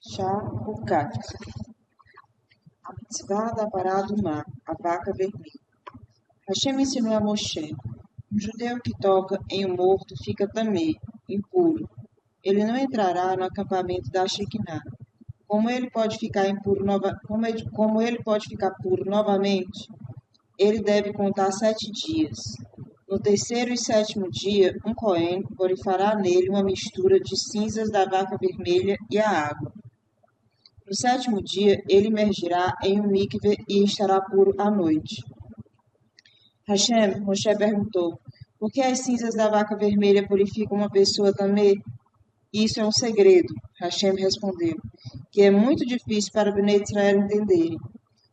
Shavuot, a mitzvah da pará do mar, a vaca vermelha. Hashem ensinou a Moshe: um judeu que toca em um morto fica tamê, impuro. Ele não entrará no acampamento da Shekinah. Como ele pode ficar puro novamente? Ele deve contar 7 dias. No terceiro e sétimo dia, um cohen borrifará nele uma mistura de cinzas da vaca vermelha e a água. No sétimo dia, ele imergirá em um mikve e estará puro à noite. Moshe perguntou: por que as cinzas da vaca vermelha purificam uma pessoa também? Isso é um segredo. Hashem respondeu, que é muito difícil para Bnei Israel entenderem.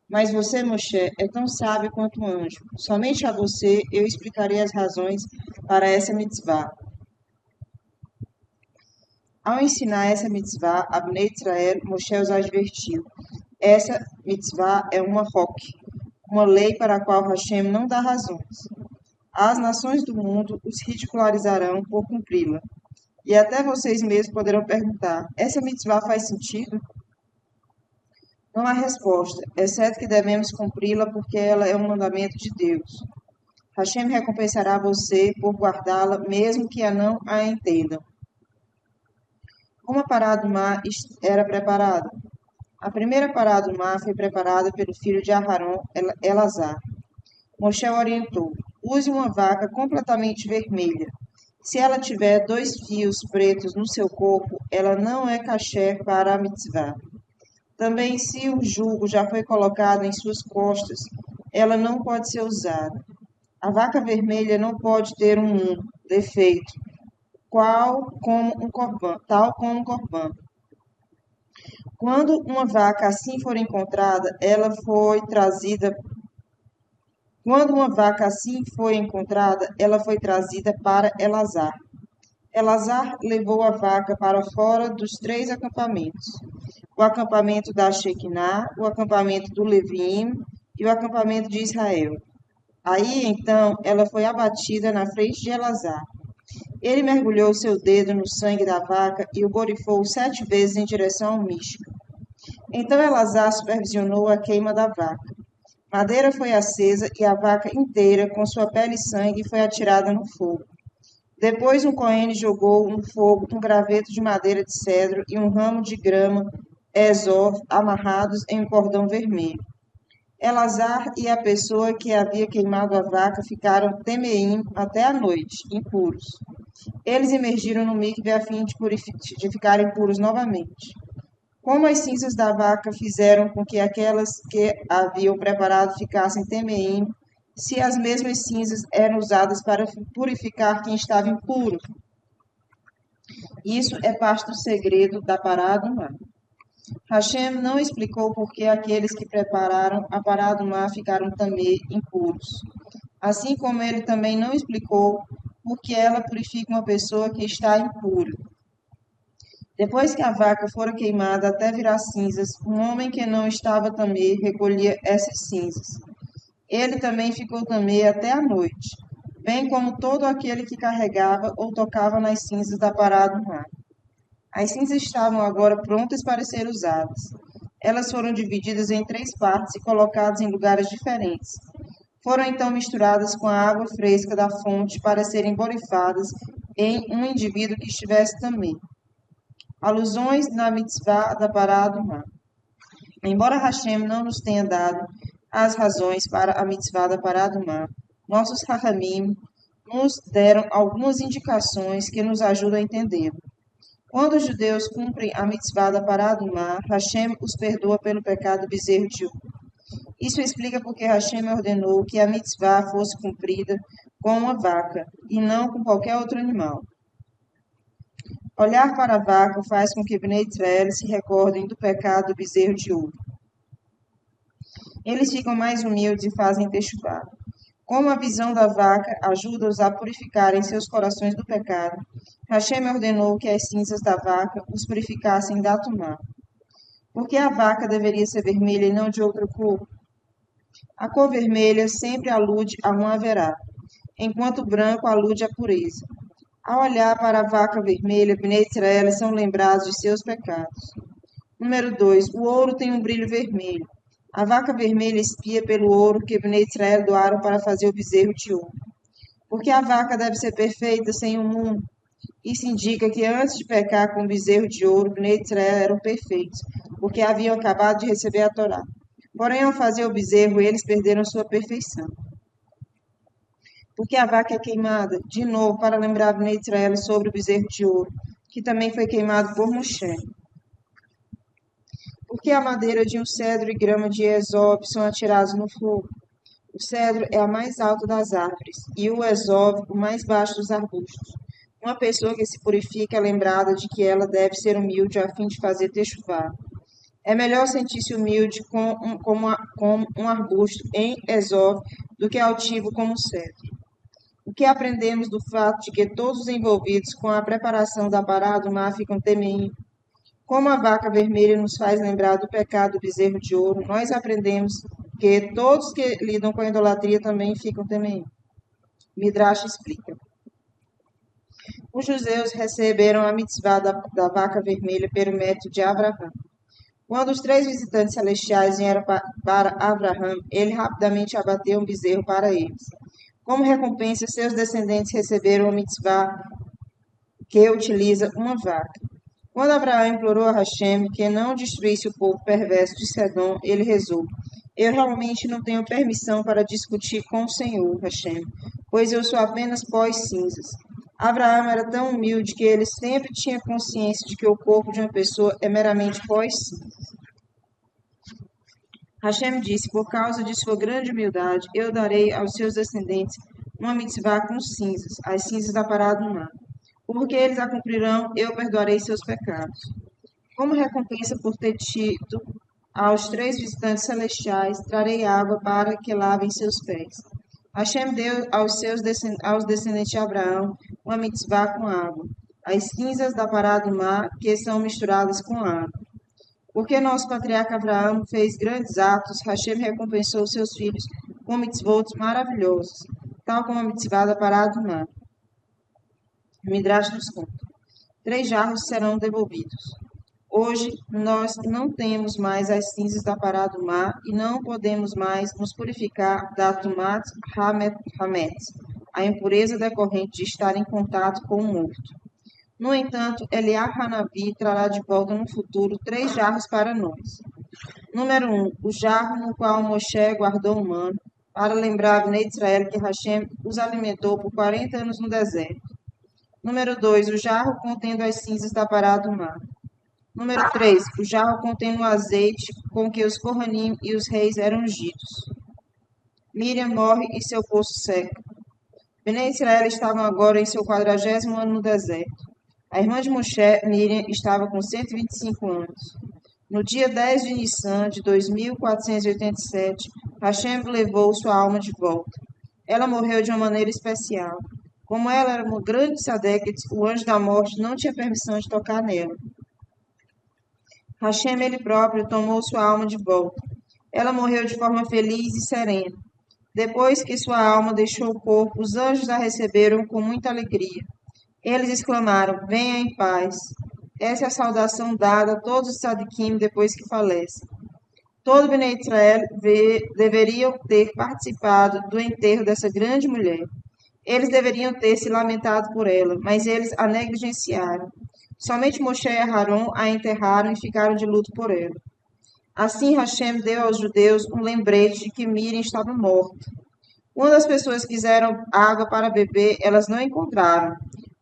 Mas você, Moshe, é tão sábio quanto um anjo. Somente a você eu explicarei as razões para essa mitzvah. Ao ensinar essa mitzvah a Bnei Israel, Moshe os advertiu. Essa mitzvah é uma lei para a qual Hashem não dá razões. As nações do mundo os ridicularizarão por cumpri-la. E até vocês mesmos poderão perguntar, essa mitzvah faz sentido? Não há resposta, exceto que devemos cumpri-la porque ela é um mandamento de Deus. Hashem recompensará você por guardá-la, mesmo que não a entendam. Como a pará do mar era preparada? A primeira pará do mar foi preparada pelo filho de Aharon, Elazar. Moshe orientou: use uma vaca completamente vermelha. Se ela tiver 2 fios pretos no seu corpo, ela não é kasher para a mitzvah. Também, se o jugo já foi colocado em suas costas, ela não pode ser usada. A vaca vermelha não pode ter um defeito, tal como um corbã. Quando uma vaca assim for encontrada, ela foi trazida para Elazar. Elazar levou a vaca para fora dos 3 acampamentos: o acampamento da Shekinah, o acampamento do Levim e o acampamento de Israel. Aí, então, ela foi abatida na frente de Elazar. Ele mergulhou seu dedo no sangue da vaca e o borrifou 7 vezes em direção ao Mishka. Então Elazar supervisionou a queima da vaca. Madeira foi acesa e a vaca inteira, com sua pele e sangue, foi atirada no fogo. Depois um cohen jogou no fogo um graveto de madeira de cedro e um ramo de grama Ezov amarrados em um cordão vermelho. Elazar e a pessoa que havia queimado a vaca ficaram temeim até a noite, impuros. Eles emergiram no mikve a fim de ficarem puros novamente. Como as cinzas da vaca fizeram com que aquelas que haviam preparado ficassem temeim, se as mesmas cinzas eram usadas para purificar quem estava impuro? Isso é parte do segredo da pará do mar. Hashem não explicou por que aqueles que prepararam a pará do mar ficaram também impuros. Assim como ele também não explicou por que ela purifica uma pessoa que está impura. Depois que a vaca fora queimada até virar cinzas, um homem que não estava também recolhia essas cinzas. Ele também ficou também até a noite, bem como todo aquele que carregava ou tocava nas cinzas da pará do mar. As cinzas estavam agora prontas para ser usadas. Elas foram divididas em 3 partes e colocadas em lugares diferentes. Foram então misturadas com a água fresca da fonte para serem borrifadas em um indivíduo que estivesse também. Alusões na mitzvah da pará do mar. Embora Hashem não nos tenha dado as razões para a mitzvah da pará do mar, nossos Rahamim nos deram algumas indicações que nos ajudam a entendê-lo. Quando os judeus cumprem a mitzvah da pará do mar, Hashem os perdoa pelo pecado do bezerro de ouro. Isso explica porque Hashem ordenou que a mitzvah fosse cumprida com uma vaca e não com qualquer outro animal. Olhar para a vaca faz com que Bnei Israel se recordem do pecado do bezerro de ouro. Eles ficam mais humildes e fazem techuvá. Como a visão da vaca ajuda-os a purificarem seus corações do pecado, Hashem ordenou que as cinzas da vaca os purificassem da tumá. Por que a vaca deveria ser vermelha e não de outra cor? A cor vermelha sempre alude a um haverá, enquanto o branco alude à pureza. Ao olhar para a vaca vermelha, Bnei Israel são lembrados de seus pecados. Número 2. O ouro tem um brilho vermelho. A vaca vermelha espia pelo ouro que Bnei Israel doaram para fazer o bezerro de ouro. Porque a vaca deve ser perfeita sem o mundo. Isso indica que antes de pecar com o bezerro de ouro, Bnei Israel eram perfeitos, porque haviam acabado de receber a Torá. Porém, ao fazer o bezerro, eles perderam sua perfeição. Porque a vaca é queimada, de novo, para lembrar Bnei Israel sobre o bezerro de ouro, que também foi queimado por Moshe. Porque a madeira de um cedro e grama de esope são atirados no fogo. O cedro é a mais alta das árvores, e o esope o mais baixo dos arbustos. Uma pessoa que se purifica é lembrada de que ela deve ser humilde a fim de fazer techuvá. É melhor sentir-se humilde como um arbusto em esope do que altivo como um cedro. O que aprendemos do fato de que todos os envolvidos com a preparação da pará do mar ficam temendo? Como a vaca vermelha nos faz lembrar do pecado do bezerro de ouro, nós aprendemos que todos que lidam com a idolatria também ficam temendo. Midrash explica. Os judeus receberam a mitzvah da vaca vermelha pelo método de Abraão. Quando os 3 visitantes celestiais vieram para Abraão, ele rapidamente abateu um bezerro para eles. Como recompensa, seus descendentes receberam a mitzvah que utiliza uma vaca. Quando Abraão implorou a Hashem que não destruísse o povo perverso de Sedom, ele rezou: Eu realmente não tenho permissão para discutir com o Senhor, Hashem, pois eu sou apenas pó e cinzas. Abraão era tão humilde que ele sempre tinha consciência de que o corpo de uma pessoa é meramente pó e cinzas. Hashem disse: Por causa de sua grande humildade, eu darei aos seus descendentes uma mitzvah com cinzas, as cinzas da pará do mar. Porque eles a cumprirão, eu perdoarei seus pecados. Como recompensa por ter tido aos 3 visitantes celestiais, trarei água para que lavem seus pés. Hashem deu aos descendentes de Abraão uma mitzvah com água, as cinzas da pará do mar que são misturadas com água. Porque nosso patriarca Abraão fez grandes atos, Hashem recompensou seus filhos com mitzvot maravilhosos, tal como a mitzvah da pará do mar. Midrash nos conta. 3 jarros serão devolvidos. Hoje, nós não temos mais as cinzas da pará do mar e não podemos mais nos purificar da tumat hamet, a impureza decorrente de estar em contato com o morto. No entanto, Eliá Hanavi trará de volta no futuro 3 jarros para nós. Número 1. O jarro no qual Moshe guardou o mano, para lembrar a Bnei Israel que Hashem os alimentou por 40 anos no deserto. Número 2. O jarro contendo as cinzas da pará do mar. Número 3. O jarro contendo o azeite com que os Kohanim e os reis eram ungidos. Miriam morre e seu poço seca. Bnei Israel estavam agora em seu 40º ano no deserto. A irmã de Moshe, Miriam, estava com 125 anos. No dia 10 de Nissan de 2487, Hashem levou sua alma de volta. Ela morreu de uma maneira especial. Como ela era uma grande tzadeket, o anjo da morte não tinha permissão de tocar nela. Hashem, ele próprio, tomou sua alma de volta. Ela morreu de forma feliz e serena. Depois que sua alma deixou o corpo, os anjos a receberam com muita alegria. Eles exclamaram: Venha em paz. Essa é a saudação dada a todos os tzadikim depois que falecem. Todo Bnei Israel deveriam ter participado do enterro dessa grande mulher. Eles deveriam ter se lamentado por ela, mas eles a negligenciaram. Somente Moshe e Aharon a enterraram e ficaram de luto por ela. Assim Hashem deu aos judeus um lembrete de que Miriam estava morta. Quando as pessoas quiseram água para beber, elas não encontraram.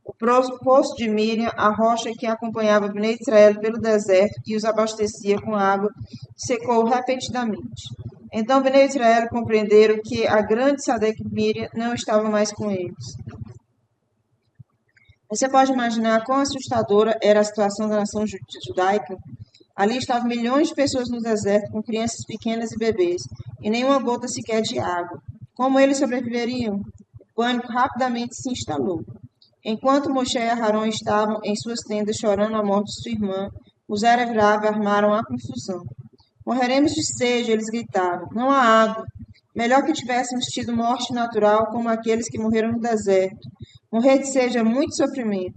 O poço de Miriam, a rocha que acompanhava Bnei Israel pelo deserto e os abastecia com água, secou repentinamente. Então Bnei Israel compreenderam que a grande Tzadek Miriam não estava mais com eles. Você pode imaginar quão assustadora era a situação da nação judaica? Ali estavam milhões de pessoas no deserto, com crianças pequenas e bebês, e nenhuma gota sequer de água. Como eles sobreviveriam? O pânico rapidamente se instalou. Enquanto Moshe e Aharon estavam em suas tendas chorando a morte de sua irmã, os Erev Rav armaram a confusão. Morreremos de sede, eles gritavam. Não há água. Melhor que tivéssemos tido morte natural como aqueles que morreram no deserto. Morrer de sede é muito sofrimento.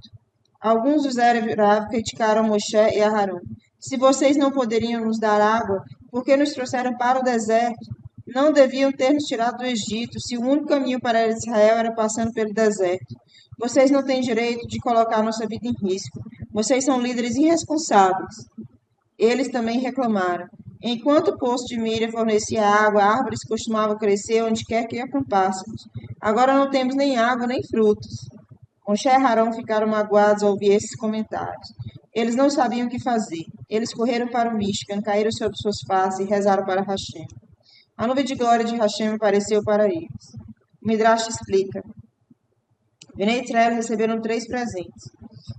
Alguns dos Erev Rav criticaram Moshe e Aharon. Se vocês não poderiam nos dar água, por que nos trouxeram para o deserto? Não deviam ter nos tirado do Egito, se o único caminho para Israel era passando pelo deserto. Vocês não têm direito de colocar nossa vida em risco. Vocês são líderes irresponsáveis. Eles também reclamaram. Enquanto o poço de Miriam fornecia água, árvores costumavam crescer onde quer que acampássemos. Agora não temos nem água nem frutos. Moshe e Arão ficaram magoados ao ouvir esses comentários. Eles não sabiam o que fazer. Eles correram para o Mishkan, caíram sobre suas faces e rezaram para Hashem. A nuvem de glória de Hashem apareceu para eles. O Midrash explica. Bnei Israel receberam 3 presentes.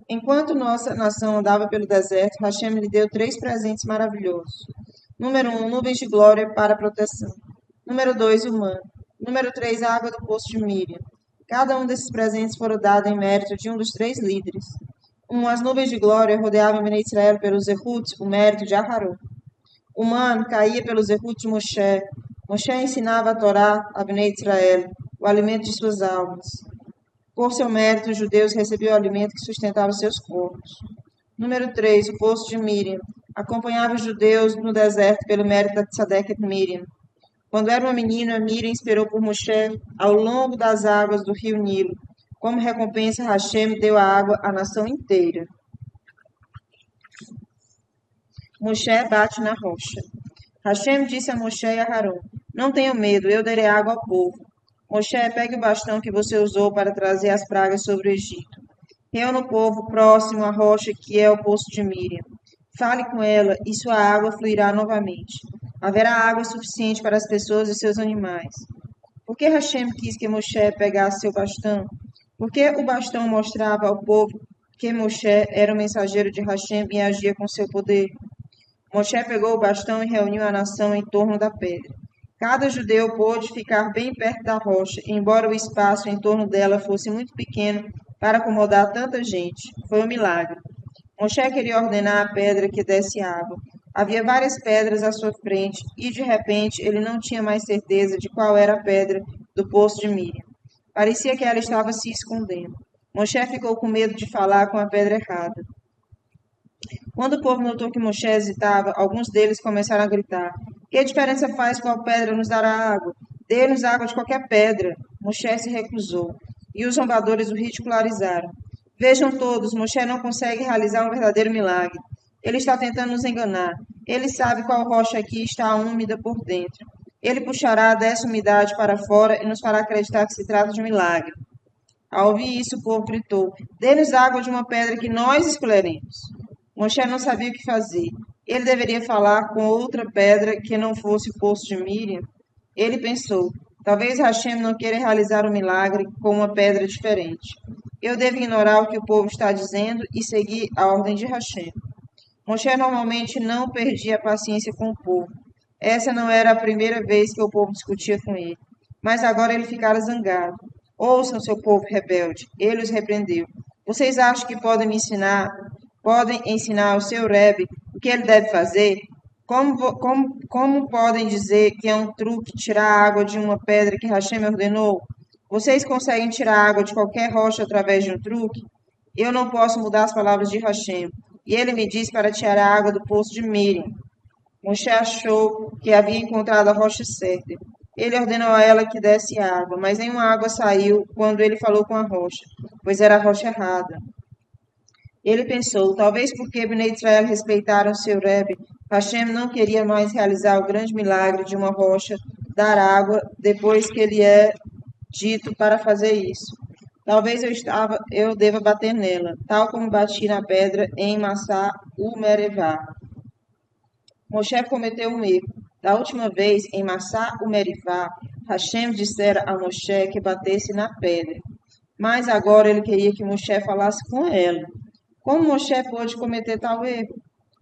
Enquanto nossa nação andava pelo deserto, Hashem lhe deu 3 presentes maravilhosos. Número 1, nuvens de glória para proteção. Número 2, o man. Número 3, a água do poço de Miriam. Cada um desses presentes foram dados em mérito de um dos 3 líderes. As nuvens de glória rodeavam Bnei Israel pelos Zehut, o mérito de Aharon. O man caía pelos Zehut de Moshe. Moshe ensinava a Torá a Bnei Israel, o alimento de suas almas. Por seu mérito, os judeus recebiam o alimento que sustentava seus corpos. Número 3, o poço de Miriam. Acompanhava os judeus no deserto pelo mérito da Tzadeket Miriam. Quando era uma menina, Miriam esperou por Moshe ao longo das águas do rio Nilo. Como recompensa, Hashem deu a água à nação inteira. Moshe bate na rocha. Hashem disse a Moshe e a Aharon: Não tenham medo, eu darei água ao povo. Moshe, pegue o bastão que você usou para trazer as pragas sobre o Egito. Reúna o povo próximo à rocha que é o poço de Miriam. Fale com ela e sua água fluirá novamente. Haverá água suficiente para as pessoas e seus animais. Por que Hashem quis que Moshe pegasse seu bastão? Porque o bastão mostrava ao povo que Moshe era o mensageiro de Hashem e agia com seu poder. Moshe pegou o bastão e reuniu a nação em torno da pedra. Cada judeu pôde ficar bem perto da rocha, embora o espaço em torno dela fosse muito pequeno para acomodar tanta gente. Foi um milagre. Moshe queria ordenar a pedra que desse água. Havia várias pedras à sua frente e, de repente, ele não tinha mais certeza de qual era a pedra do poço de Miriam. Parecia que ela estava se escondendo. Moshe ficou com medo de falar com a pedra errada. Quando o povo notou que Moshe hesitava, alguns deles começaram a gritar: Que diferença faz qual pedra nos dará água? Dê-nos água de qualquer pedra. Moshe se recusou, e os zombadores o ridicularizaram. Vejam todos, Moshe não consegue realizar um verdadeiro milagre. Ele está tentando nos enganar. Ele sabe qual rocha aqui está úmida por dentro. Ele puxará dessa umidade para fora e nos fará acreditar que se trata de um milagre. Ao ouvir isso, o povo gritou: Dê-nos água de uma pedra que nós escolheremos. Moshe não sabia o que fazer. Ele deveria falar com outra pedra que não fosse o poço de Miriam? Ele pensou: talvez Hashem não queira realizar um milagre com uma pedra diferente. Eu devo ignorar o que o povo está dizendo e seguir a ordem de Hashem. Moshe normalmente não perdia a paciência com o povo. Essa não era a primeira vez que o povo discutia com ele. Mas agora ele ficara zangado. Ouçam, seu povo rebelde. Ele os repreendeu. Vocês acham que podem ensinar ao seu Rebbe o que ele deve fazer? Como podem dizer que é um truque tirar a água de uma pedra que Hashem ordenou? Vocês conseguem tirar a água de qualquer rocha através de um truque? Eu não posso mudar as palavras de Hashem. E ele me disse para tirar a água do poço de Miriam. Moshe achou que havia encontrado a rocha certa. Ele ordenou a ela que desse água, mas nenhuma água saiu quando ele falou com a rocha, pois era a rocha errada. Ele pensou, talvez porque Bnei Israel respeitaram seu Rebbe, Hashem não queria mais realizar o grande milagre de uma rocha dar água depois que ele é dito para fazer isso. Talvez eu deva bater nela, tal como bati na pedra em Massá o Merivá. Moshe cometeu um erro. Da última vez, em Massá o Merivá, Hashem dissera a Moshe que batesse na pedra. Mas agora ele queria que Moshe falasse com ela. Como Moshe pôde cometer tal erro?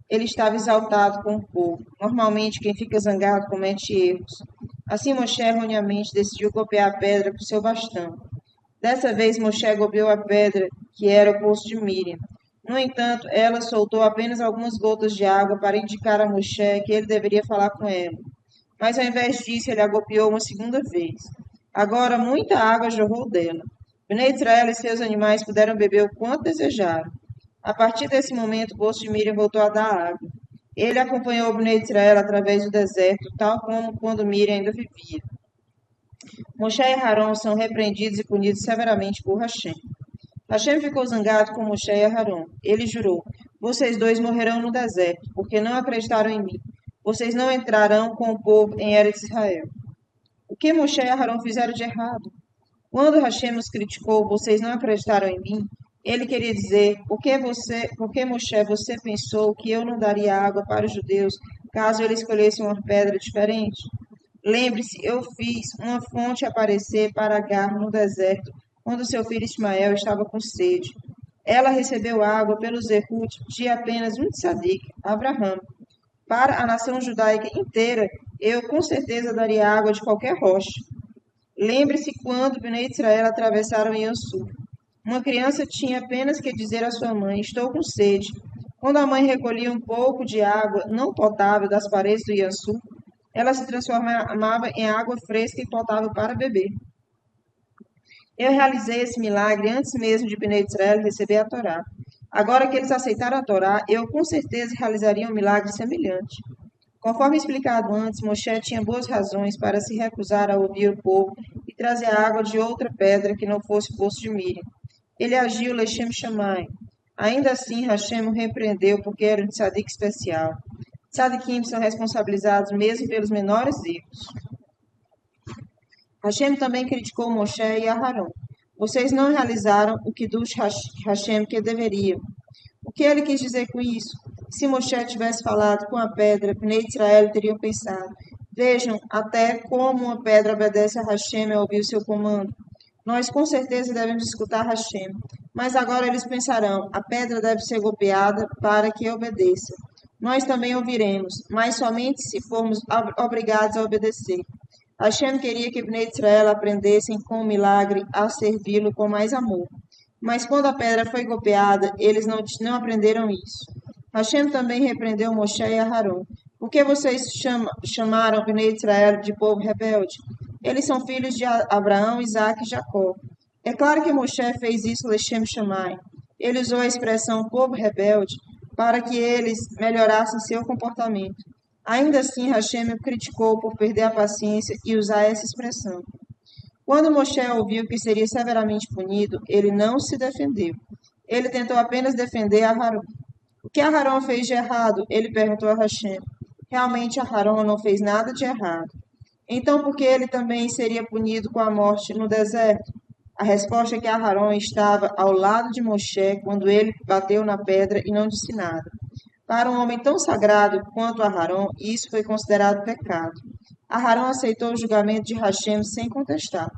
Ele estava exaltado com o povo. Normalmente, quem fica zangado comete erros. Assim, Moshe erroneamente decidiu golpear a pedra com seu bastão. Dessa vez, Moshe golpeou a pedra, que era o poço de Miriam. No entanto, ela soltou apenas algumas gotas de água para indicar a Moshe que ele deveria falar com ela. Mas, ao invés disso, ele a golpeou uma segunda vez. Agora, muita água jorrou dela. Bnei Israel e seus animais puderam beber o quanto desejaram. A partir desse momento, o poço de Miriam voltou a dar água. Ele acompanhou o Bnei Israel através do deserto, tal como quando Miriam ainda vivia. Moshe e Aarão são repreendidos e punidos severamente por Hashem. Hashem ficou zangado com Moshe e Aarão. Ele jurou: Vocês dois morrerão no deserto, porque não acreditaram em mim. Vocês não entrarão com o povo em Eretz Israel. O que Moshe e Aarão fizeram de errado? Quando Hashem nos criticou, vocês não acreditaram em mim? Ele queria dizer: por que Moshe, você pensou que eu não daria água para os judeus caso ele escolhesse uma pedra diferente? Lembre-se, eu fiz uma fonte aparecer para Agar no deserto, quando seu filho Ismael estava com sede. Ela recebeu água pelo Zerut de apenas um tzadik, Abraham. Para a nação judaica inteira, eu com certeza daria água de qualquer rocha. Lembre-se quando Bnei Israel atravessaram Iansur. Uma criança tinha apenas que dizer à sua mãe: Estou com sede. Quando a mãe recolhia um pouco de água não potável das paredes do Iansur, ela se transformava em água fresca e potável para beber. Eu realizei esse milagre antes mesmo de Bnei Israel receber a Torá. Agora que eles aceitaram a Torá, eu com certeza realizaria um milagre semelhante. Conforme explicado antes, Moshe tinha boas razões para se recusar a ouvir o povo e trazer água de outra pedra que não fosse o poço de Miriam. Ele agiu Lechem Shammai. Ainda assim, Hashem o repreendeu porque era um tzadik especial. Tzadikim são responsabilizados mesmo pelos menores erros. Hashem também criticou Moshe e Aharon. Vocês não realizaram o que dos Hashem que deveriam. O que ele quis dizer com isso? Se Moshe tivesse falado com a pedra, Bnei Israel teriam pensado: Vejam até como uma pedra obedece a Hashem ao ouvir o seu comando. Nós com certeza devemos escutar Hashem. Mas agora eles pensarão: a pedra deve ser golpeada para que obedeça. Nós também ouviremos, mas somente se formos obrigados a obedecer. Hashem queria que Bnei Israel aprendessem com o milagre a servi-lo com mais amor. Mas quando a pedra foi golpeada, eles não aprenderam isso. Hashem também repreendeu Moshe e Aharon. Por que vocês chamaram Bnei Israel de povo rebelde? Eles são filhos de Abraão, Isaque e Jacó. É claro que Moshe fez isso Lechem Shammai. Ele usou a expressão povo rebelde para que eles melhorassem seu comportamento. Ainda assim, Hashem o criticou por perder a paciência e usar essa expressão. Quando Moshe ouviu que seria severamente punido, ele não se defendeu. Ele tentou apenas defender Aharon. O que Aharon fez de errado? Ele perguntou a Hashem. Realmente Aharon não fez nada de errado. Então, por que ele também seria punido com a morte no deserto? A resposta é que Aharon estava ao lado de Moshe quando ele bateu na pedra e não disse nada. Para um homem tão sagrado quanto Aharon, isso foi considerado pecado. Aharon aceitou o julgamento de Hashem sem contestar.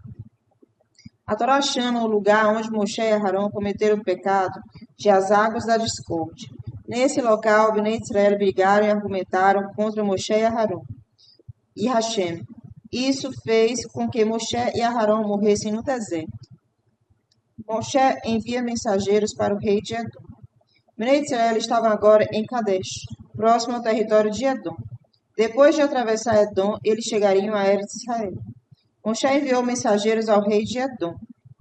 A Torá chama o lugar onde Moshe e Aharon cometeram o pecado de as águas da discórdia. Nesse local, Bnei Israel brigaram e argumentaram contra Moshe e Aharon e Hashem. Isso fez com que Moshe e Aharon morressem no deserto. Moshe envia mensageiros para o rei de Edom. Bnei Israel estavam agora em Kadesh, próximo ao território de Edom. Depois de atravessar Edom, eles chegariam a Eretz Israel. Moshe enviou mensageiros ao rei de Edom.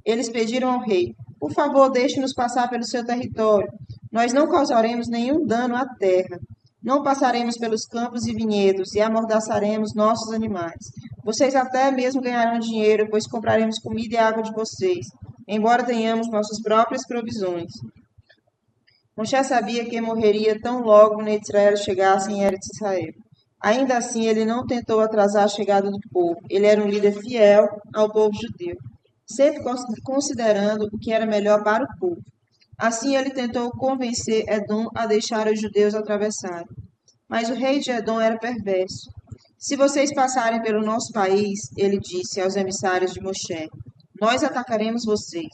Eles pediram ao rei: Por favor, deixe-nos passar pelo seu território. Nós não causaremos nenhum dano à terra. Não passaremos pelos campos e vinhedos e amordaçaremos nossos animais. Vocês até mesmo ganharão dinheiro, pois compraremos comida e água de vocês, embora tenhamos nossas próprias provisões. Moshe sabia que morreria tão logo Israel chegasse em Eretz Israel. Ainda assim, ele não tentou atrasar a chegada do povo. Ele era um líder fiel ao povo judeu, sempre considerando o que era melhor para o povo. Assim, ele tentou convencer Edom a deixar os judeus atravessarem. Mas o rei de Edom era perverso. Se vocês passarem pelo nosso país, ele disse aos emissários de Moshe, nós atacaremos vocês.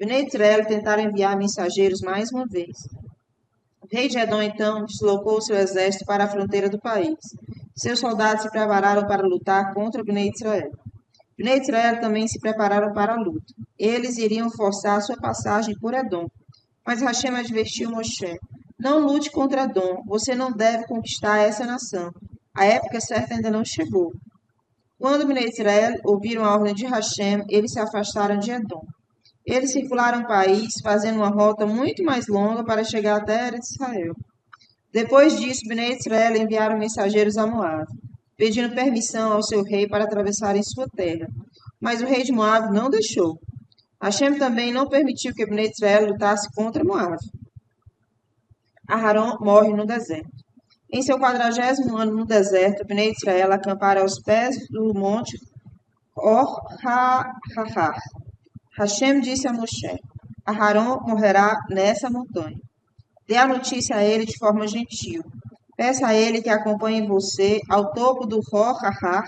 Bnei Israel tentaram enviar mensageiros mais uma vez. O rei de Edom, então, deslocou seu exército para a fronteira do país. Seus soldados se prepararam para lutar contra Bnei Israel. Bnei Israel também se prepararam para a luta. Eles iriam forçar sua passagem por Edom. Mas Hashem advertiu Moshe, não lute contra Edom, você não deve conquistar essa nação. A época certa ainda não chegou. Quando Bnei Israel ouviram a ordem de Hashem, eles se afastaram de Edom. Eles circularam o país, fazendo uma rota muito mais longa para chegar até Eretz Israel. Depois disso, Bnei Israel enviaram mensageiros a Moabe, pedindo permissão ao seu rei para atravessarem sua terra. Mas o rei de Moabe não deixou. Hashem também não permitiu que Bnei Israel lutasse contra Moabe. Aharon morre no deserto. Em seu 40º ano no deserto, Bnei Israel acamparam aos pés do monte Or-Ha-Hahar. Hashem disse a Moshe: Aharon morrerá nessa montanha. Dê a notícia a ele de forma gentil. Peça a ele que acompanhe você ao topo do Hor-Hahar,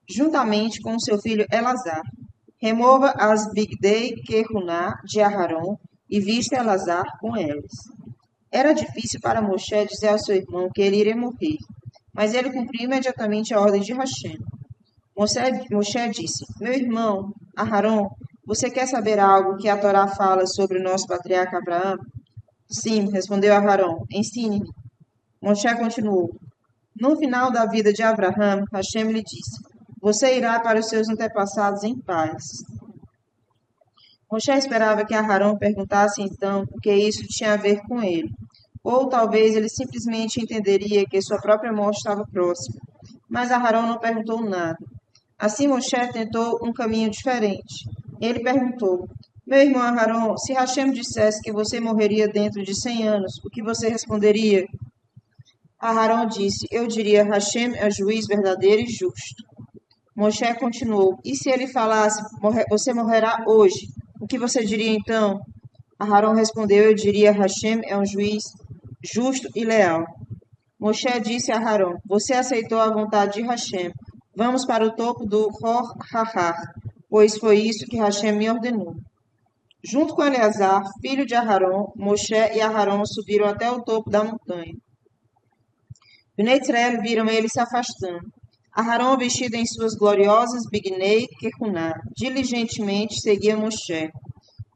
juntamente com seu filho Elazar. Remova as Bigdei Keruná de Aharon e vista Elazar com eles. Era difícil para Moshe dizer ao seu irmão que ele iria morrer, mas ele cumpriu imediatamente a ordem de Hashem. Moshe disse: Meu irmão, Aharon, você quer saber algo que a Torá fala sobre o nosso patriarca Abraão? Sim, respondeu Aharon, ensine-me. Moshe continuou: No final da vida de Abraão, Hashem lhe disse: Você irá para os seus antepassados em paz. Moshe esperava que Aharon perguntasse então o que isso tinha a ver com ele. Ou talvez ele simplesmente entenderia que sua própria morte estava próxima. Mas Aharon não perguntou nada. Assim Moshe tentou um caminho diferente. Ele perguntou: Meu irmão Aharon, se Hashem dissesse que você morreria dentro de 100 anos, o que você responderia? Aharon disse: Eu diria: Hashem é juiz verdadeiro e justo. Moshe continuou: E se ele falasse: Você morrerá hoje? O que você diria então? Aharon respondeu: Eu diria: Hashem é um juiz justo e leal. Moshe disse a Aharon: Você aceitou a vontade de Hashem. Vamos para o topo do Hor-Hahar, pois foi isso que Hashem me ordenou. Junto com Eleazar, filho de Aharon, Moshe e Aharon subiram até o topo da montanha. Bnei Israel viram ele se afastando. Aharon, vestido em suas gloriosas Bignei Keruná, diligentemente seguia Moshe.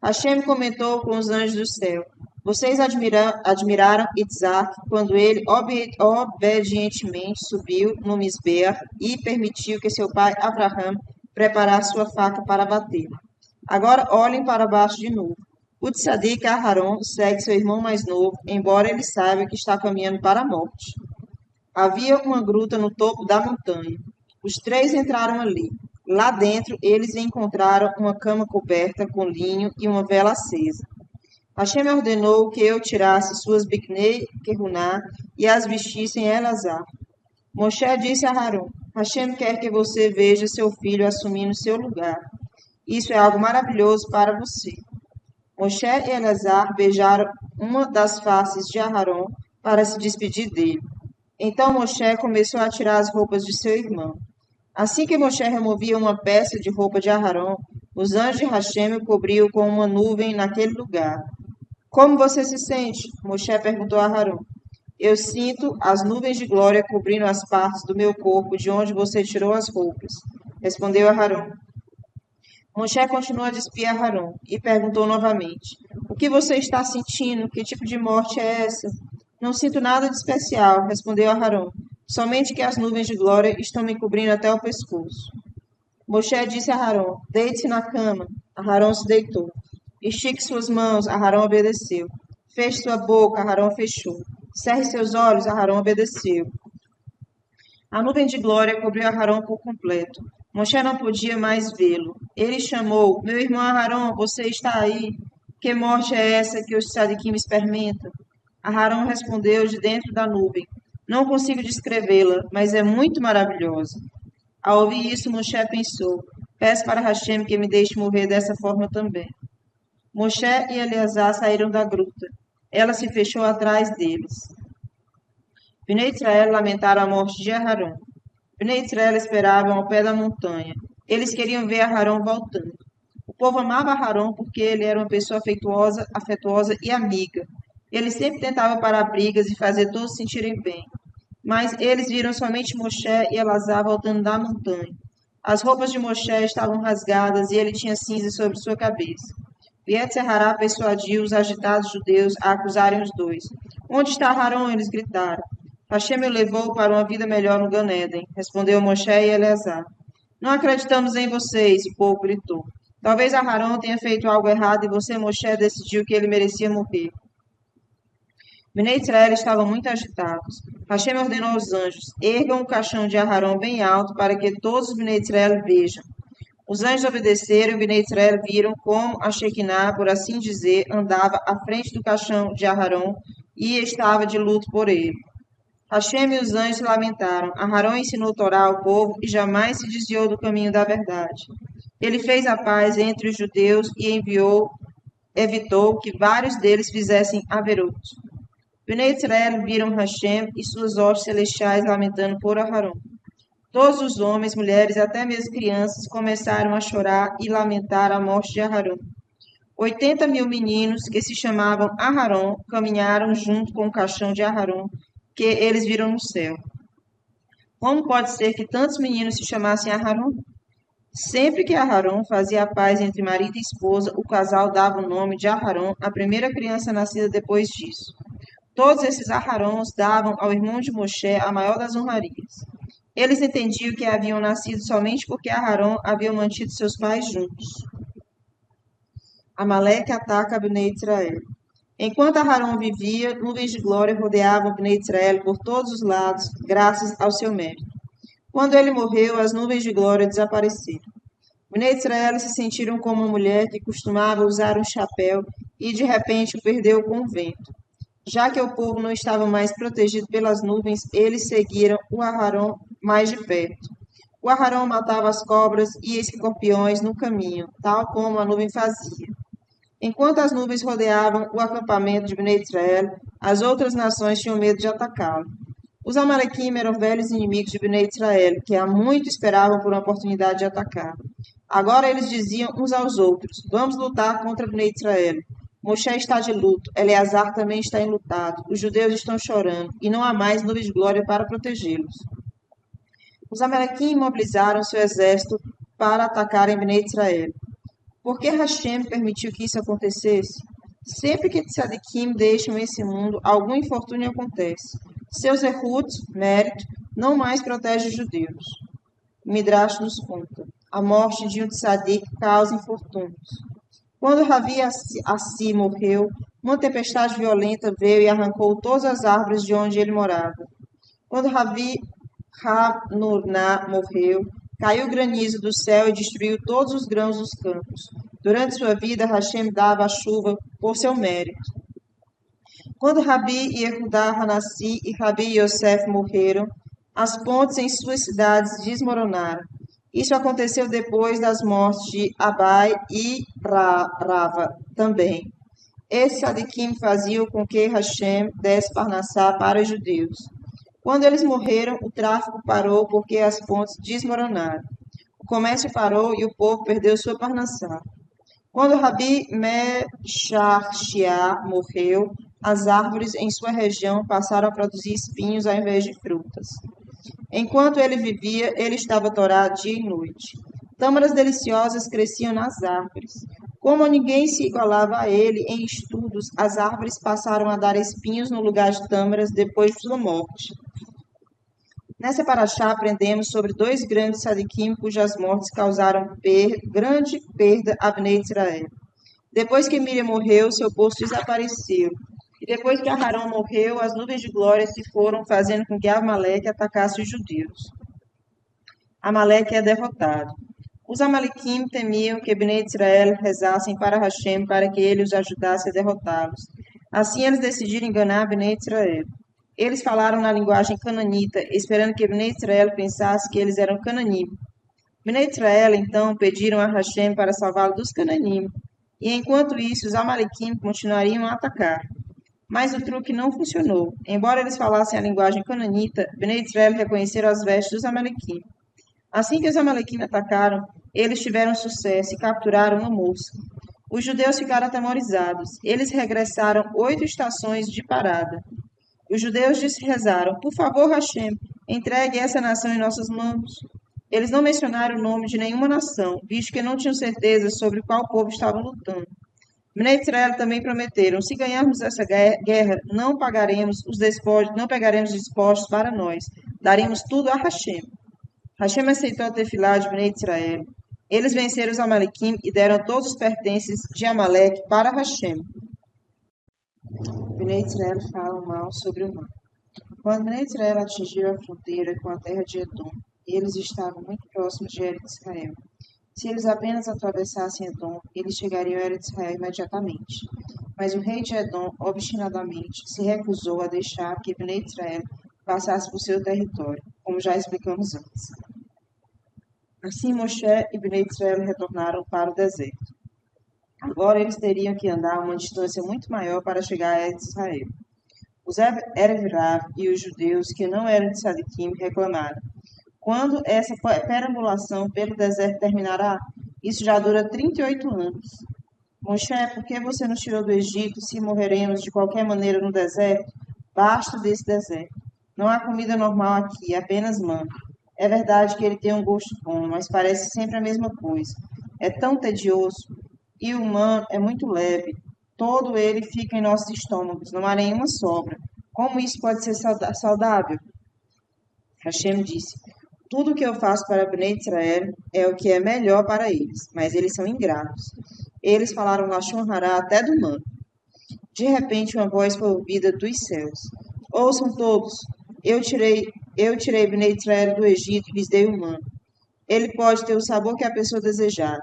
Hashem comentou com os anjos do céu: Vocês admiraram Itzhak quando ele obedientemente subiu no Misbeach e permitiu que seu pai Abraham preparasse sua faca para batê-lo. Agora olhem para baixo de novo. O tzadik Aharon segue seu irmão mais novo, embora ele saiba que está caminhando para a morte. Havia uma gruta no topo da montanha. Os três entraram ali. Lá dentro, eles encontraram uma cama coberta com linho e uma vela acesa. Hashem ordenou que eu tirasse suas Biknei Keruná e as vestisse em Elazar. Moshe disse a Aharon: Hashem quer que você veja seu filho assumindo seu lugar. Isso é algo maravilhoso para você. Moshe e Elazar beijaram uma das faces de Aharon para se despedir dele. Então Moshe começou a tirar as roupas de seu irmão. Assim que Moshe removia uma peça de roupa de Aharon, os anjos de Hashem o cobriam com uma nuvem naquele lugar. Como você se sente? Moshe perguntou a Aharon. Eu sinto as nuvens de glória cobrindo as partes do meu corpo de onde você tirou as roupas, respondeu Aharon. Moshe continuou a despir Aharon e perguntou novamente: O que você está sentindo? Que tipo de morte é essa? Não sinto nada de especial, respondeu Aharon. Somente que as nuvens de glória estão me cobrindo até o pescoço. Moshe disse a Aharon: Deite-se na cama. Aharon se deitou. Estique suas mãos. Aharon obedeceu. Feche sua boca. Aharon fechou. Cerre seus olhos. Aharon obedeceu. A nuvem de glória cobriu Aharon por completo. Moshe não podia mais vê-lo. Ele chamou: Meu irmão Aharon, você está aí? Que morte é essa que os tzadikim experimentam? Aharon respondeu de dentro da nuvem: Não consigo descrevê-la, mas é muito maravilhosa. Ao ouvir isso, Moshe pensou: Peço para Hashem que me deixe morrer dessa forma também. Moshe e Eleazar saíram da gruta. Ela se fechou atrás deles. Bnei Israel lamentaram a morte de Aharon. Bnei Israel esperavam ao pé da montanha. Eles queriam ver Aharon voltando. O povo amava Aharon porque ele era uma pessoa afetuosa e amiga. Ele sempre tentava parar brigas e fazer todos se sentirem bem. Mas eles viram somente Moshe e Elazar voltando da montanha. As roupas de Moshe estavam rasgadas e ele tinha cinza sobre sua cabeça. Yetzer Hará persuadiu os agitados judeus a acusarem os dois. Onde está Aharon? Eles gritaram. Hashem o levou para uma vida melhor no Gan Eden, respondeu Moshe e Eleazar. Não acreditamos em vocês, o povo gritou. Talvez Aharon tenha feito algo errado e você, Moshe, decidiu que ele merecia morrer. Bnei Israel estavam muito agitados. Hashem ordenou aos anjos: ergam o caixão de Aharão bem alto para que todos os Bnei Israel vejam. Os anjos obedeceram e Bnei Israel viram como a Shekinah, por assim dizer, andava à frente do caixão de Aharão e estava de luto por ele. Hashem e os anjos se lamentaram. Aharão ensinou a Torá ao povo e jamais se desviou do caminho da verdade. Ele fez a paz entre os judeus e evitou que vários deles fizessem averotos. Bnei Israel viram Hashem e suas hostes celestiais lamentando por Aharão. Todos os homens, mulheres e até mesmo crianças começaram a chorar e lamentar a morte de Aharão. 80.000 meninos que se chamavam Aharão caminharam junto com o caixão de Aharão que eles viram no céu. Como pode ser que tantos meninos se chamassem Aharão? Sempre que Aharão fazia a paz entre marido e esposa, o casal dava o nome de Aharão à primeira criança nascida depois disso. Todos esses Aharões davam ao irmão de Moshe a maior das honrarias. Eles entendiam que haviam nascido somente porque Aharão havia mantido seus pais juntos. Amaleque ataca Bnei Israel. Enquanto Aharão vivia, nuvens de glória rodeavam Bnei Israel por todos os lados, graças ao seu mérito. Quando ele morreu, as nuvens de glória desapareceram. Bnei Israel se sentiram como uma mulher que costumava usar um chapéu e de repente o perdeu com o vento. Já que o povo não estava mais protegido pelas nuvens, eles seguiram o Aharão mais de perto. O Aharão matava as cobras e escorpiões no caminho, tal como a nuvem fazia. Enquanto as nuvens rodeavam o acampamento de Bnei Israel, as outras nações tinham medo de atacá-lo. Os Amalequim eram velhos inimigos de Bnei Israel, que há muito esperavam por uma oportunidade de atacar. Agora eles diziam uns aos outros: vamos lutar contra Bnei Israel. Moshe está de luto, Eleazar também está enlutado, os judeus estão chorando, e não há mais nuvens de glória para protegê-los. Os Amalequim imobilizaram seu exército para atacarem Bnei Israel. Por que Hashem permitiu que isso acontecesse? Sempre que tzadikim deixam esse mundo, algum infortúnio acontece. Seus errut, mérito, não mais protege os judeus. O Midrash nos conta. A morte de um tzadik causa infortúnios. Quando Ravi Assi morreu, uma tempestade violenta veio e arrancou todas as árvores de onde ele morava. Quando Ravi Hanurná morreu, caiu granizo do céu e destruiu todos os grãos dos campos. Durante sua vida, Hashem dava a chuva por seu mérito. Quando Rabi Yehudá Hanassi e Rabi Yosef morreram, as pontes em suas cidades desmoronaram. Isso aconteceu depois das mortes de Abai e Rava também. Esses tzadikim faziam com que Hashem desse Parnassá para os judeus. Quando eles morreram, o tráfico parou porque as pontes desmoronaram. O comércio parou e o povo perdeu sua Parnassá. Quando Rabi Mesharshia morreu, as árvores em sua região passaram a produzir espinhos ao invés de frutas. Enquanto ele vivia, ele estava torado dia e noite. Tâmaras deliciosas cresciam nas árvores. Como ninguém se igualava a ele em estudos, as árvores passaram a dar espinhos no lugar de tâmaras depois de sua morte. Nessa paraxá aprendemos sobre dois grandes tzadikim cujas mortes causaram grande perda a Bnei Israel. Depois que Miriam morreu, seu posto desapareceu. E depois que Aharão morreu, as nuvens de glória se foram, fazendo com que Amaleque atacasse os judeus. Amaleque é derrotado. Os Amalequim temiam que Bnei Israel rezassem para Hashem para que ele os ajudasse a derrotá-los. Assim eles decidiram enganar Bnei Israel. Eles falaram na linguagem cananita, esperando que Bnei Israel pensasse que eles eram cananim. Bnei Israel, então, pediram a Hashem para salvá-lo dos cananim. E enquanto isso, os Amalequim continuariam a atacar. Mas o truque não funcionou. Embora eles falassem a linguagem cananita, Bnei Israel reconheceram as vestes dos Amalequim. Assim que os Amalequim atacaram, eles tiveram sucesso e capturaram uma moça. Os judeus ficaram atemorizados. Eles regressaram 8 estações de parada. Os judeus rezaram: por favor, Hashem, entregue essa nação em nossas mãos. Eles não mencionaram o nome de nenhuma nação, visto que não tinham certeza sobre qual povo estavam lutando. Bnei Israel também prometeram: se ganharmos essa guerra, não pegaremos os despojos para nós, daremos tudo a Hashem. Hashem aceitou a tefilá de Bnei Israel. Eles venceram os Amalequim e deram todos os pertences de Amaleque para Hashem. Bnei Israel falam mal sobre o mar. Quando Bnei Israel atingiu a fronteira com a terra de Edom, eles estavam muito próximos de Eretz Israel. Se eles apenas atravessassem Edom, eles chegariam a Eretz Israel imediatamente. Mas o rei de Edom, obstinadamente, se recusou a deixar que Bnei Israel passasse por seu território, como já explicamos antes. Assim Moshe e Bnei Israel retornaram para o deserto. Agora eles teriam que andar uma distância muito maior para chegar a Israel. Os Erev Rav e os judeus que não eram de Sadiquim reclamaram: quando essa perambulação pelo deserto terminará? Isso já dura 38 anos. Moshe, por que você nos tirou do Egito se morreremos de qualquer maneira no deserto? Basta desse deserto. Não há comida normal aqui, apenas manga. É verdade que ele tem um gosto bom, mas parece sempre a mesma coisa. É tão tedioso. E o man é muito leve. Todo ele fica em nossos estômagos, não há nenhuma sobra. Como isso pode ser saudável? Hashem disse: tudo o que eu faço para Bnei Israel é o que é melhor para eles, mas eles são ingratos. Eles falaram Lashon Hará até do man. De repente, uma voz foi ouvida dos céus: ouçam todos, eu tirei Bnei Israel do Egito e lhes dei o man. Ele pode ter o sabor que a pessoa desejar.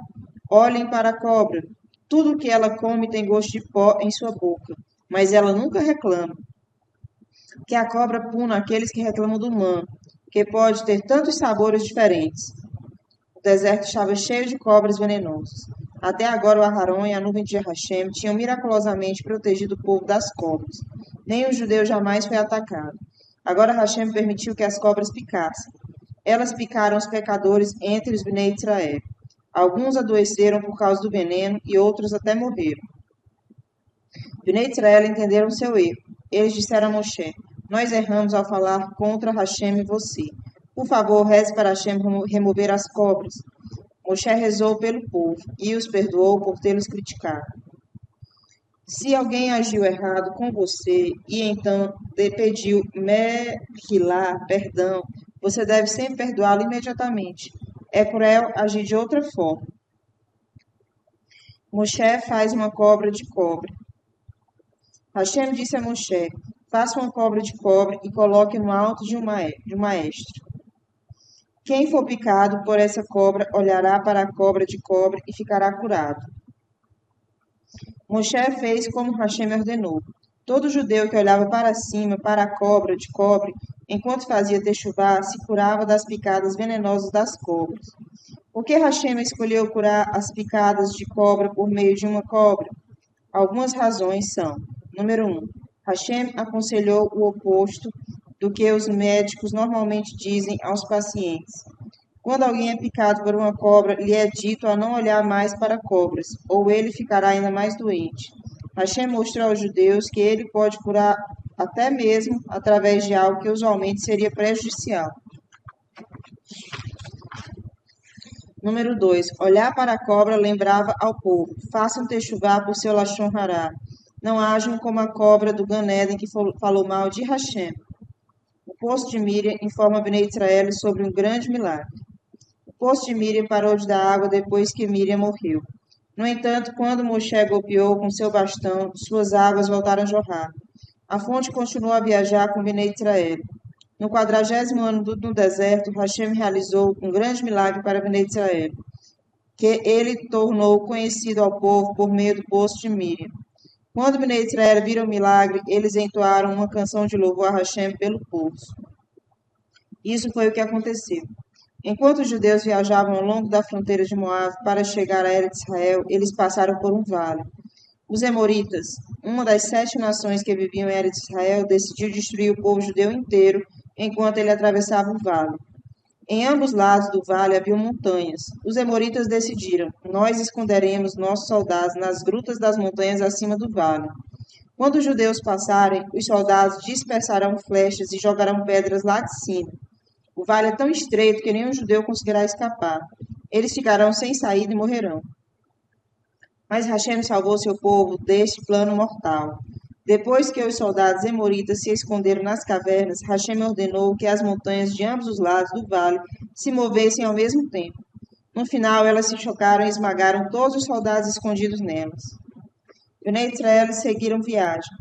Olhem para a cobra. Tudo o que ela come tem gosto de pó em sua boca, mas ela nunca reclama. Que a cobra puna aqueles que reclamam do man, que pode ter tantos sabores diferentes. O deserto estava cheio de cobras venenosas. Até agora o Aharon e a nuvem de Hashem tinham miraculosamente protegido o povo das cobras. Nem o judeu jamais foi atacado. Agora Hashem permitiu que as cobras picassem. Elas picaram os pecadores entre os Bnei Israel. Alguns adoeceram por causa do veneno e outros até morreram. Bnei Israel entenderam seu erro. Eles disseram a Moshe: nós erramos ao falar contra Hashem e você. Por favor, reze para Hashem remover as cobras. Moshe rezou pelo povo e os perdoou por tê-los criticado. Se alguém agiu errado com você e então pediu mehilá, perdão, você deve sempre perdoá-lo imediatamente. É cruel agir de outra forma. Moshe faz uma cobra de cobre. Hashem disse a Moshe: faça uma cobra de cobre e coloque no alto de um maestro. Quem for picado por essa cobra olhará para a cobra de cobre e ficará curado. Moshe fez como Hashem ordenou. Todo judeu que olhava para cima, para a cobra de cobre, enquanto fazia techuvá, se curava das picadas venenosas das cobras. Por que Hashem escolheu curar as picadas de cobra por meio de uma cobra? Algumas razões são: número 1, Hashem aconselhou o oposto do que os médicos normalmente dizem aos pacientes. Quando alguém é picado por uma cobra, lhe é dito a não olhar mais para cobras, ou ele ficará ainda mais doente. Hashem mostrou aos judeus que ele pode curar até mesmo através de algo que usualmente seria prejudicial. Número 2. Olhar para a cobra lembrava ao povo: façam techuvá por seu Lashon Hará. Não ajam como a cobra do Gan Eden que falou mal de Hashem. O poço de Miriam informa Bnei Israel sobre um grande milagre. O poço de Miriam parou de dar água depois que Miriam morreu. No entanto, quando Moshe golpeou com seu bastão, suas águas voltaram a jorrar. A fonte continuou a viajar com Bnei Israel. No 40º ano do deserto, Hashem realizou um grande milagre para Bnei Israel, que ele tornou conhecido ao povo por meio do poço de Miriam. Quando Bnei Israel viram o milagre, eles entoaram uma canção de louvor a Hashem pelo poço. Isso foi o que aconteceu. Enquanto os judeus viajavam ao longo da fronteira de Moab para chegar a Eretz Israel, eles passaram por um vale. Os Emoritas, uma das 7 nações que viviam em Eretz Israel, decidiu destruir o povo judeu inteiro enquanto ele atravessava o vale. Em ambos lados do vale havia montanhas. Os Emoritas decidiram: nós esconderemos nossos soldados nas grutas das montanhas acima do vale. Quando os judeus passarem, os soldados dispersarão flechas e jogarão pedras lá de cima. O vale é tão estreito que nenhum judeu conseguirá escapar. Eles ficarão sem saída e morrerão. Mas Hashem salvou seu povo deste plano mortal. Depois que os soldados emoritas se esconderam nas cavernas, Hashem ordenou que as montanhas de ambos os lados do vale se movessem ao mesmo tempo. No final, elas se chocaram e esmagaram todos os soldados escondidos nelas. Bnei Israel seguiram viagem.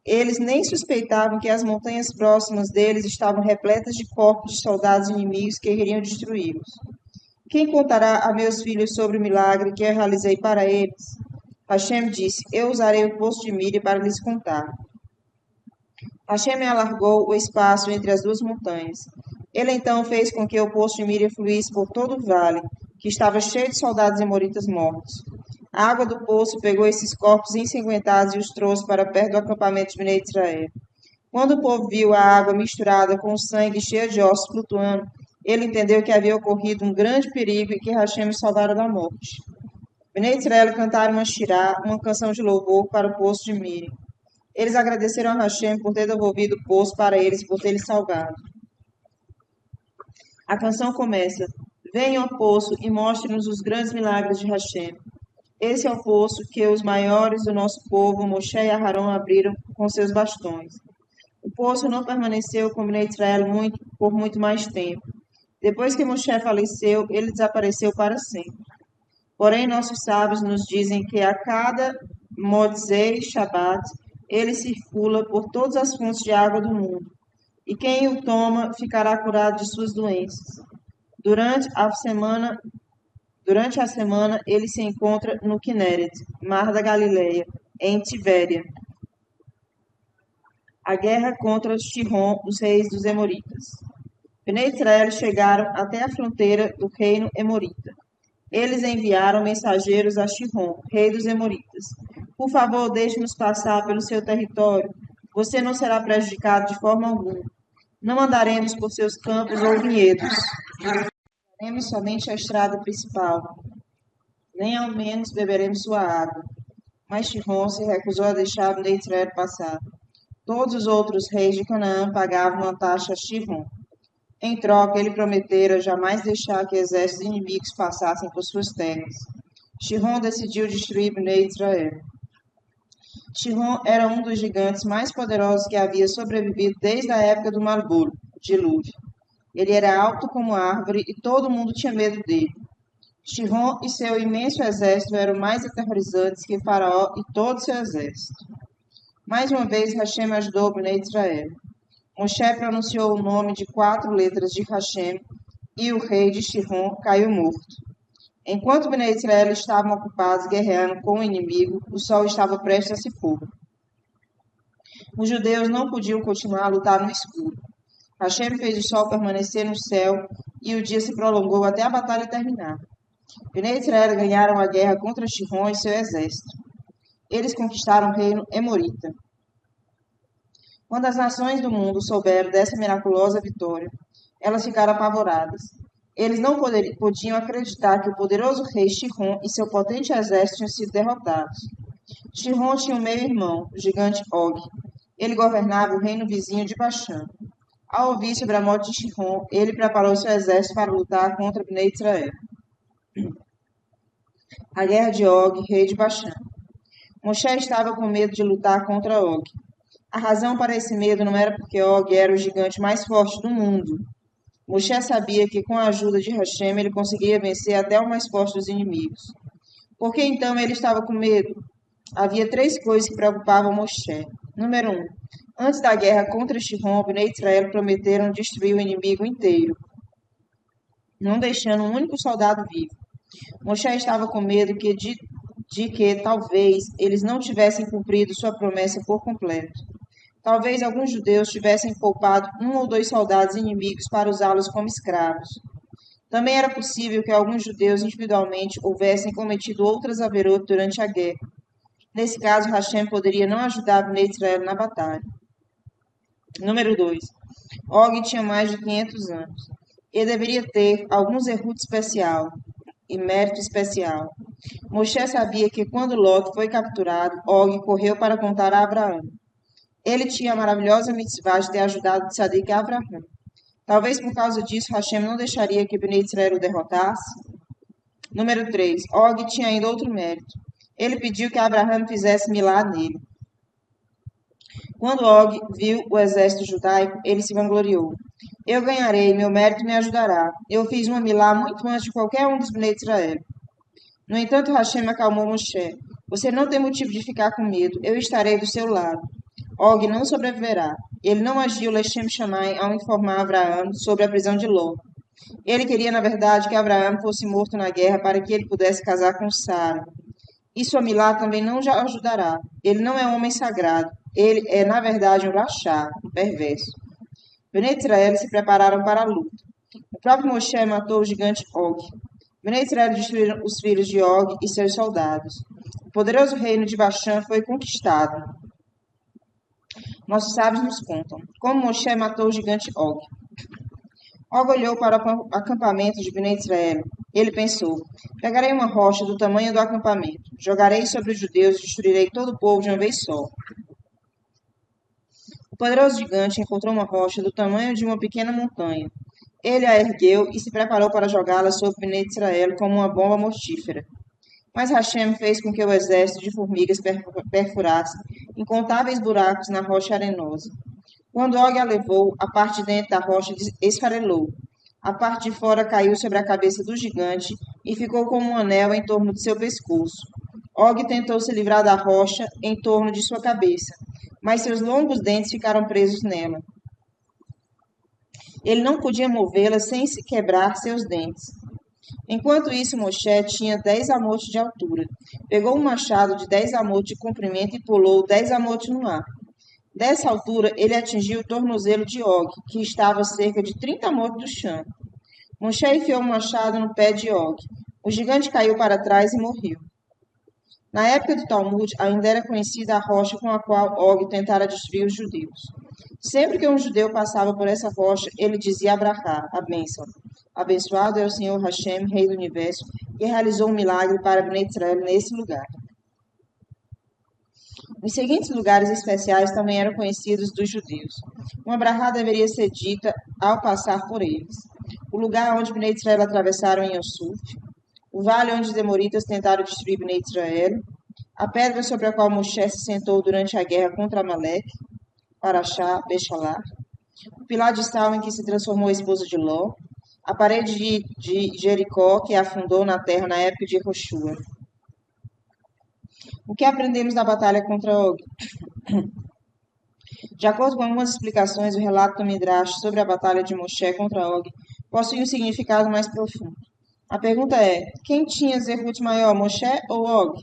Eles nem suspeitavam que as montanhas próximas deles estavam repletas de corpos de soldados inimigos que queriam destruí-los. Quem contará a meus filhos sobre o milagre que eu realizei para eles? Hashem disse: Eu usarei o poço de Miri para lhes contar. Hashem alargou o espaço entre as duas montanhas. Ele então fez com que o poço de Miri fluísse por todo o vale, que estava cheio de soldados emoritas mortos. A água do poço pegou esses corpos ensanguentados e os trouxe para perto do acampamento de Bnei Israel. Quando o povo viu a água misturada com o sangue cheio de ossos flutuando, ele entendeu que havia ocorrido um grande perigo e que Hashem os salvara da morte. Bnei Israel cantaram uma shirá, uma canção de louvor para o poço de Miri. Eles agradeceram a Hashem por ter devolvido o poço para eles e por ter lhes salvado. A canção começa: Venha ao poço e mostre-nos os grandes milagres de Hashem. Esse é o poço que os maiores do nosso povo, Moshe e Aharon, abriram com seus bastões. O poço não permaneceu com Bnei Israel por muito mais tempo. Depois que Moshe faleceu, ele desapareceu para sempre. Porém, nossos sábios nos dizem que a cada Motzei Shabbat, ele circula por todas as fontes de água do mundo, e quem o toma ficará curado de suas doenças. Durante a semana, ele se encontra no Kinneret, Mar da Galileia, em Tiberia. A guerra contra Sihon, os reis dos Emoritas. Bnei Israel chegaram até a fronteira do reino Emorita. Eles enviaram mensageiros a Sihon, rei dos Emoritas. Por favor, deixe-nos passar pelo seu território. Você não será prejudicado de forma alguma. Não andaremos por seus campos ou vinhedos. Faremos somente a estrada principal. Nem ao menos beberemos sua água. Mas Sihon se recusou a deixar Bnei Israel passar. Todos os outros reis de Canaã pagavam uma taxa a Sihon. Em troca, ele prometera jamais deixar que exércitos inimigos passassem por suas terras. Sihon decidiu destruir Bnei Israel. Sihon era um dos gigantes mais poderosos que havia sobrevivido desde a época do Marbulho, dilúvio. Ele era alto como árvore e todo mundo tinha medo dele. Sihon e seu imenso exército eram mais aterrorizantes que Faraó e todo seu exército. Mais uma vez, Hashem ajudou Bnei Israel. Moshe pronunciou o nome de 4 letras de Hashem e o rei de Sihon caiu morto. Enquanto Bnei Israel estavam ocupados guerreando com o inimigo, o sol estava prestes a se pôr. Os judeus não podiam continuar a lutar no escuro. Hashem fez o sol permanecer no céu e o dia se prolongou até a batalha terminar. Bnei Israel ganharam a guerra contra Sihon e seu exército. Eles conquistaram o reino Emorita. Quando as nações do mundo souberam dessa miraculosa vitória, elas ficaram apavoradas. Eles não podiam acreditar que o poderoso rei Sihon e seu potente exército tinham sido derrotados. Sihon tinha um meio-irmão, o gigante Og. Ele governava o reino vizinho de Baxã. Ao ouvir sobre a morte de Sihon, ele preparou seu exército para lutar contra Bnei Israel. A guerra de Og, rei de Baxã. Moshe estava com medo de lutar contra Og. A razão para esse medo não era porque Og era o gigante mais forte do mundo. Moshe sabia que com a ajuda de Hashem ele conseguiria vencer até o mais forte dos inimigos. Por que então ele estava com medo? Havia 3 coisas que preocupavam Moshe. Número 1. Antes da guerra contra Sihon, Bnei Israel prometeram destruir o inimigo inteiro, não deixando um único soldado vivo. Moshe estava com medo de que talvez eles não tivessem cumprido sua promessa por completo. Talvez alguns judeus tivessem poupado 1 ou 2 soldados inimigos para usá-los como escravos. Também era possível que alguns judeus individualmente houvessem cometido outras averotas durante a guerra. Nesse caso, Hashem poderia não ajudar Bnei Israel na batalha. Número 2. Og tinha mais de 500 anos. Ele deveria ter algum zehut especial e mérito especial. Moshe sabia que quando Lot foi capturado, Og correu para contar a Abraão. Ele tinha a maravilhosa mitzvah de ter ajudado Tzadik a Abraão. Talvez por causa disso, Hashem não deixaria que Bnei Israel o derrotasse. Número 3. Og tinha ainda outro mérito. Ele pediu que Abraão fizesse milá nele. Quando Og viu o exército judaico, ele se vangloriou. Eu ganharei, meu mérito me ajudará. Eu fiz uma milá muito antes de qualquer um dos Bnei Israel. No entanto, Hashem acalmou Moshe. Você não tem motivo de ficar com medo. Eu estarei do seu lado. Og não sobreviverá. Ele não agiu Leshem Shammai ao informar Abraão sobre a prisão de Ló. Ele queria, na verdade, que Abraão fosse morto na guerra para que ele pudesse casar com Sara. Isso a Milá também não já ajudará. Ele não é um homem sagrado. Ele é, na verdade, um rachá, um perverso. Bnei Israel se prepararam para a luta. O próprio Moshe matou o gigante Og. Bnei Israel destruíram os filhos de Og e seus soldados. O poderoso reino de Baxã foi conquistado. Nossos sábios nos contam como Moshe matou o gigante Og. Og olhou para o acampamento de Bnei Israel. Ele pensou: pegarei uma rocha do tamanho do acampamento, jogarei sobre os judeus e destruirei todo o povo de uma vez só. O poderoso gigante encontrou uma rocha do tamanho de uma pequena montanha. Ele a ergueu e se preparou para jogá-la sobre Bnei Israel como uma bomba mortífera. Mas Hashem fez com que o exército de formigas perfurasse incontáveis buracos na rocha arenosa. Quando Og a levou, a parte de dentro da rocha esfarelou. A parte de fora caiu sobre a cabeça do gigante e ficou como um anel em torno de seu pescoço. Og tentou se livrar da rocha em torno de sua cabeça, mas seus longos dentes ficaram presos nela. Ele não podia movê-la sem se quebrar seus dentes. Enquanto isso, Moshe tinha 10 amotes de altura. Pegou um machado de 10 amotes de comprimento e pulou 10 amotes no ar. Dessa altura, ele atingiu o tornozelo de Og, que estava a cerca de 30 amotes do chão. Moshe enfiou o machado no pé de Og. O gigante caiu para trás e morreu. Na época do Talmud, ainda era conhecida a rocha com a qual Og tentara destruir os judeus. Sempre que um judeu passava por essa rocha, ele dizia Abrahá, a bênção. Abençoado é o Senhor Hashem, Rei do Universo, que realizou um milagre para Bnei Israel nesse lugar. Os seguintes lugares especiais também eram conhecidos dos judeus. Uma brahá deveria ser dita ao passar por eles. O lugar onde Bnei Israel atravessaram em Yosuf, o vale onde os demoritas tentaram destruir Bnei Israel, a pedra sobre a qual Moshe se sentou durante a guerra contra Amaleque, Parashá, Bechalá, o pilar de sal em que se transformou a esposa de Ló, a parede de Jericó que afundou na terra na época de Yehoshua. O que aprendemos da batalha contra Og? De acordo com algumas explicações, o relato do Midrash sobre a batalha de Moshe contra Og possui um significado mais profundo. A pergunta é: quem tinha Zerut maior, Moshe ou Og?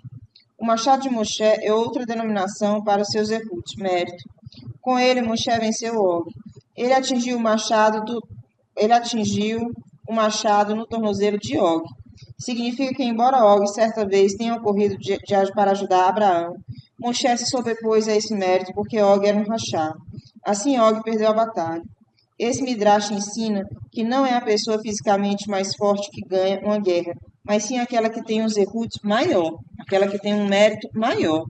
O machado de Moshe é outra denominação para o seu Zerut, mérito. Com ele, Moshe venceu Og. Ele atingiu o machado no tornozelo de Og. Significa que, embora Og certa vez tenha ocorrido para ajudar Abraão, Moshe se sobrepôs a esse mérito porque Og era um rachá. Assim, Og perdeu a batalha. Esse Midrash ensina que não é a pessoa fisicamente mais forte que ganha uma guerra, mas sim aquela que tem um zerut maior, aquela que tem um mérito maior.